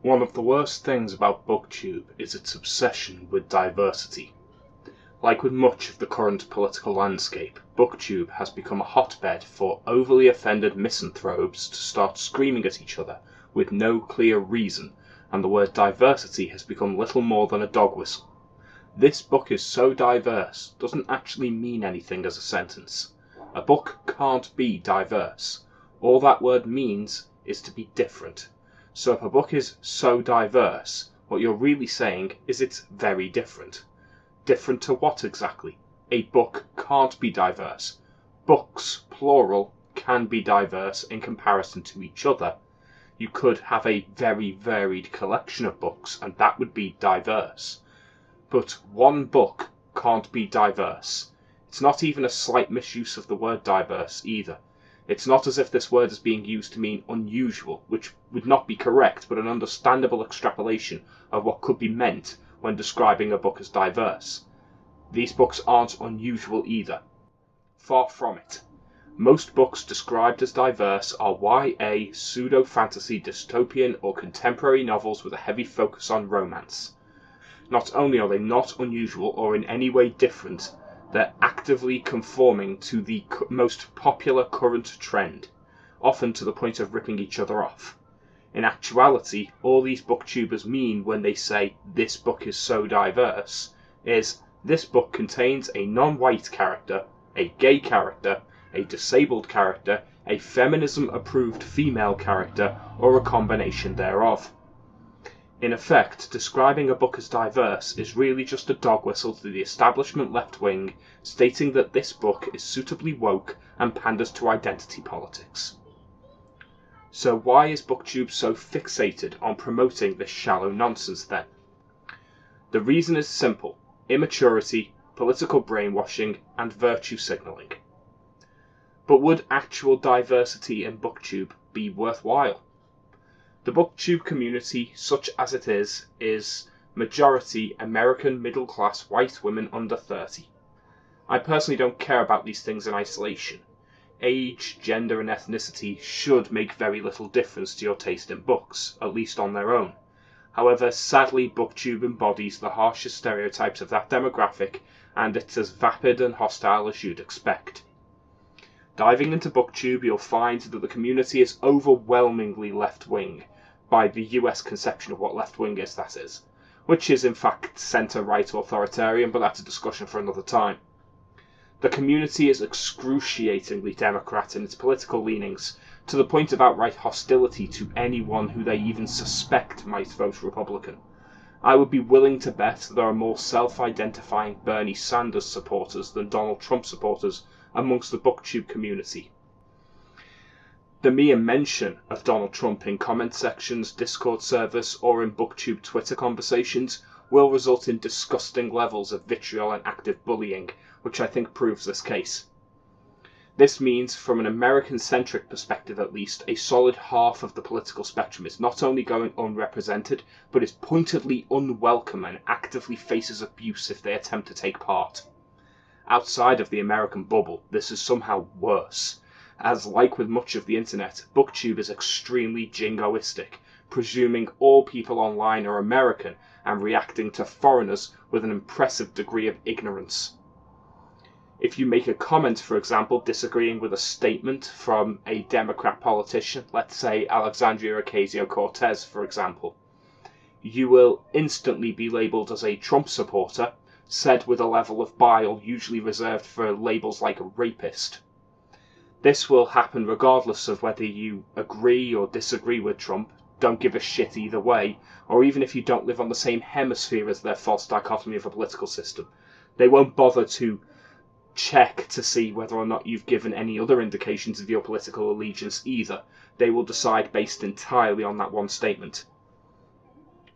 One of the worst things about BookTube is its obsession with diversity. Like with much of the current political landscape, BookTube has become a hotbed for overly offended misanthropes to start screaming at each other with no clear reason, and the word diversity has become little more than a dog whistle. This book is so diverse doesn't actually mean anything as a sentence. A book can't be diverse. All that word means is to be different. So if a book is so diverse, what you're really saying is it's very different. Different to what exactly? A book can't be diverse. Books, plural, can be diverse in comparison to each other. You could have a very varied collection of books, and that would be diverse. But one book can't be diverse. It's not even a slight misuse of the word diverse either. It's not as if this word is being used to mean unusual, which would not be correct, but an understandable extrapolation of what could be meant when describing a book as diverse. These books aren't unusual either. Far from it. Most books described as diverse are YA, pseudo-fantasy, dystopian, or contemporary novels with a heavy focus on romance. Not only are they not unusual or in any way different, they're actively conforming to the most popular current trend, often to the point of ripping each other off. In actuality, all these booktubers mean when they say this book is so diverse is this book contains a non-white character, a gay character, a disabled character, a feminism-approved female character, or a combination thereof. In effect, describing a book as diverse is really just a dog whistle to the establishment left wing, stating that this book is suitably woke and panders to identity politics. So why is BookTube so fixated on promoting this shallow nonsense then? The reason is simple: immaturity, political brainwashing, and virtue signalling. But would actual diversity in BookTube be worthwhile? The BookTube community, such as it is majority American middle-class white women under 30. I personally don't care about these things in isolation. Age, gender and ethnicity should make very little difference to your taste in books, at least on their own. However, sadly BookTube embodies the harshest stereotypes of that demographic, and it's as vapid and hostile as you'd expect. Diving into BookTube, you'll find that the community is overwhelmingly left-wing, by the US conception of what left-wing is, that is, which is in fact centre-right authoritarian, but that's a discussion for another time. The community is excruciatingly Democrat in its political leanings, to the point of outright hostility to anyone who they even suspect might vote Republican. I would be willing to bet that there are more self-identifying Bernie Sanders supporters than Donald Trump supporters amongst the BookTube community. The mere mention of Donald Trump in comment sections, Discord servers, or in BookTube Twitter conversations will result in disgusting levels of vitriol and active bullying, which I think proves this case. This means, from an American-centric perspective at least, a solid half of the political spectrum is not only going unrepresented, but is pointedly unwelcome and actively faces abuse if they attempt to take part. Outside of the American bubble, this is somehow worse, as, like with much of the internet, BookTube is extremely jingoistic, presuming all people online are American and reacting to foreigners with an impressive degree of ignorance. If you make a comment, for example, disagreeing with a statement from a Democrat politician, let's say Alexandria Ocasio-Cortez, for example, you will instantly be labelled as a Trump supporter, said with a level of bile usually reserved for labels like a rapist. This will happen regardless of whether you agree or disagree with Trump, don't give a shit either way, or even if you don't live on the same hemisphere as their false dichotomy of a political system. They won't bother to check to see whether or not you've given any other indications of your political allegiance either. They will decide based entirely on that one statement.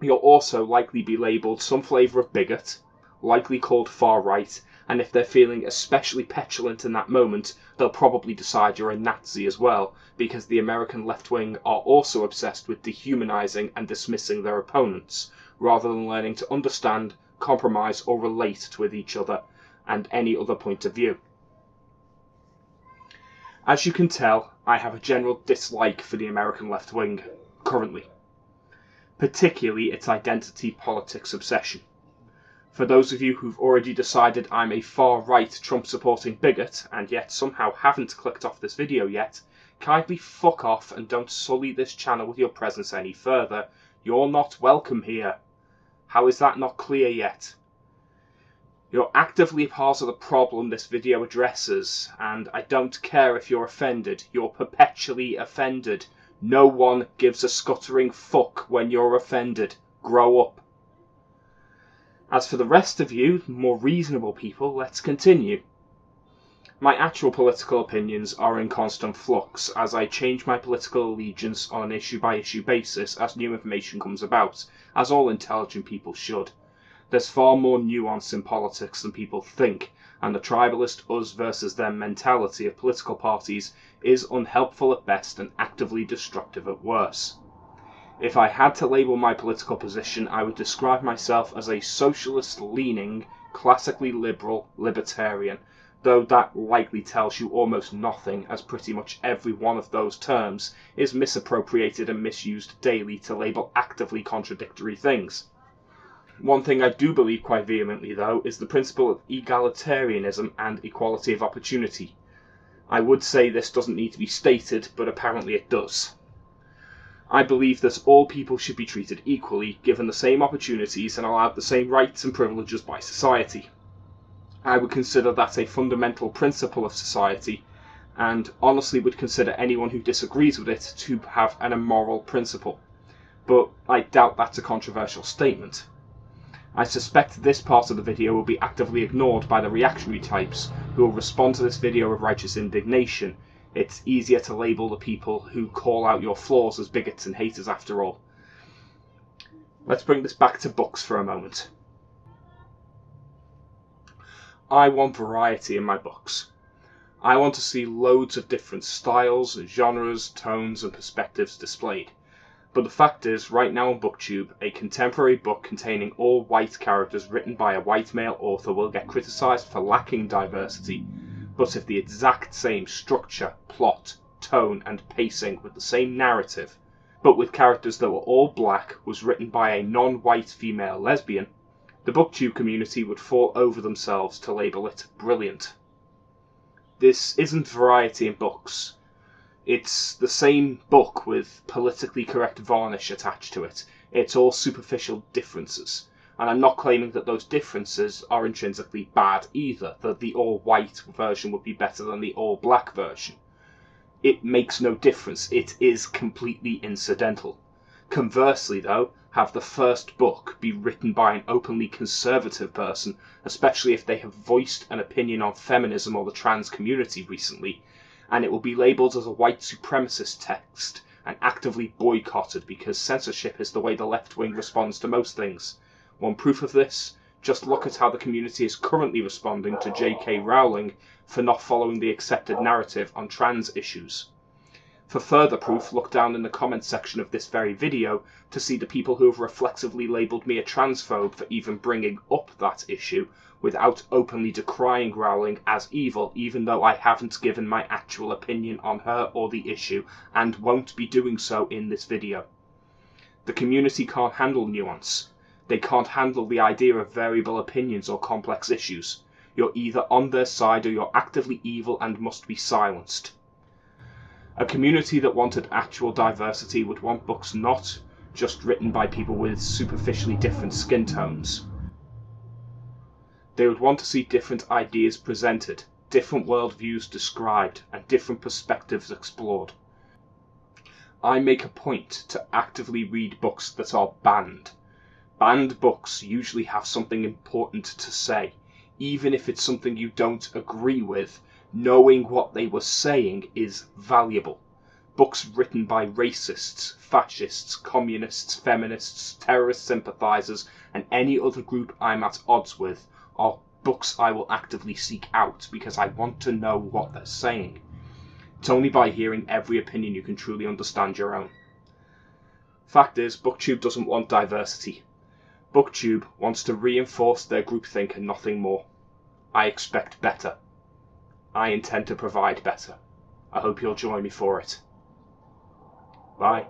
You'll also likely be labelled some flavour of bigot, likely called far-right, and if they're feeling especially petulant in that moment, they'll probably decide you're a Nazi as well, because the American left-wing are also obsessed with dehumanising and dismissing their opponents, rather than learning to understand, compromise or relate with each other and any other point of view. As you can tell, I have a general dislike for the American left-wing, currently. particularly its identity politics obsession. For those of you who've already decided I'm a far-right Trump-supporting bigot, and yet somehow haven't clicked off this video yet, kindly fuck off and don't sully this channel with your presence any further. You're not welcome here. How is that not clear yet? You're actively part of the problem this video addresses, and I don't care if you're offended. You're perpetually offended. No one gives a scuttering fuck when you're offended. Grow up. As for the rest of you, more reasonable people, let's continue. My actual political opinions are in constant flux, as I change my political allegiance on an issue-by-issue basis as new information comes about, as all intelligent people should. There's far more nuance in politics than people think, and the tribalist us versus them mentality of political parties is unhelpful at best and actively destructive at worst. If I had to label my political position, I would describe myself as a socialist-leaning, classically liberal libertarian, though that likely tells you almost nothing, as pretty much every one of those terms is misappropriated and misused daily to label actively contradictory things. One thing I do believe quite vehemently, though, is the principle of egalitarianism and equality of opportunity. I would say this doesn't need to be stated, but apparently it does. I believe that all people should be treated equally, given the same opportunities and allowed the same rights and privileges by society. I would consider that a fundamental principle of society, and honestly would consider anyone who disagrees with it to have an immoral principle. But I doubt that's a controversial statement. I suspect this part of the video will be actively ignored by the reactionary types who will respond to this video with righteous indignation. It's easier to label the people who call out your flaws as bigots and haters after all. Let's bring this back to books for a moment. I want variety in my books. I want to see loads of different styles, genres, tones and perspectives displayed. But the fact is, right now on Booktube, a contemporary book containing all white characters written by a white male author will get criticised for lacking diversity. But if the exact same structure, plot, tone and pacing with the same narrative, but with characters that were all black, was written by a non-white female lesbian, the Booktube community would fall over themselves to label it brilliant. This isn't variety in books. It's the same book with politically correct varnish attached to it. It's all superficial differences. And I'm not claiming that those differences are intrinsically bad either, that the all-white version would be better than the all-black version. It makes no difference, it is completely incidental. Conversely though, have the first book be written by an openly conservative person, especially if they have voiced an opinion on feminism or the trans community recently, and it will be labelled as a white supremacist text and actively boycotted because censorship is the way the left wing responds to most things. One proof of this, just look at how the community is currently responding to J.K. Rowling for not following the accepted narrative on trans issues. For further proof, look down in the comments section of this very video to see the people who have reflexively labelled me a transphobe for even bringing up that issue without openly decrying Rowling as evil, even though I haven't given my actual opinion on her or the issue and won't be doing so in this video. The community can't handle nuance. They can't handle the idea of variable opinions or complex issues. You're either on their side or you're actively evil and must be silenced. A community that wanted actual diversity would want books not just written by people with superficially different skin tones. They would want to see different ideas presented, different worldviews described, and different perspectives explored. I make a point to actively read books that are banned. Banned books usually have something important to say, even if it's something you don't agree with. Knowing what they were saying is valuable. Books written by racists, fascists, communists, feminists, terrorist sympathisers, and any other group I'm at odds with are books I will actively seek out because I want to know what they're saying. It's only by hearing every opinion you can truly understand your own. Fact is, Booktube doesn't want diversity. Booktube wants to reinforce their groupthink and nothing more. I expect better. I intend to provide better. I hope you'll join me for it. Bye.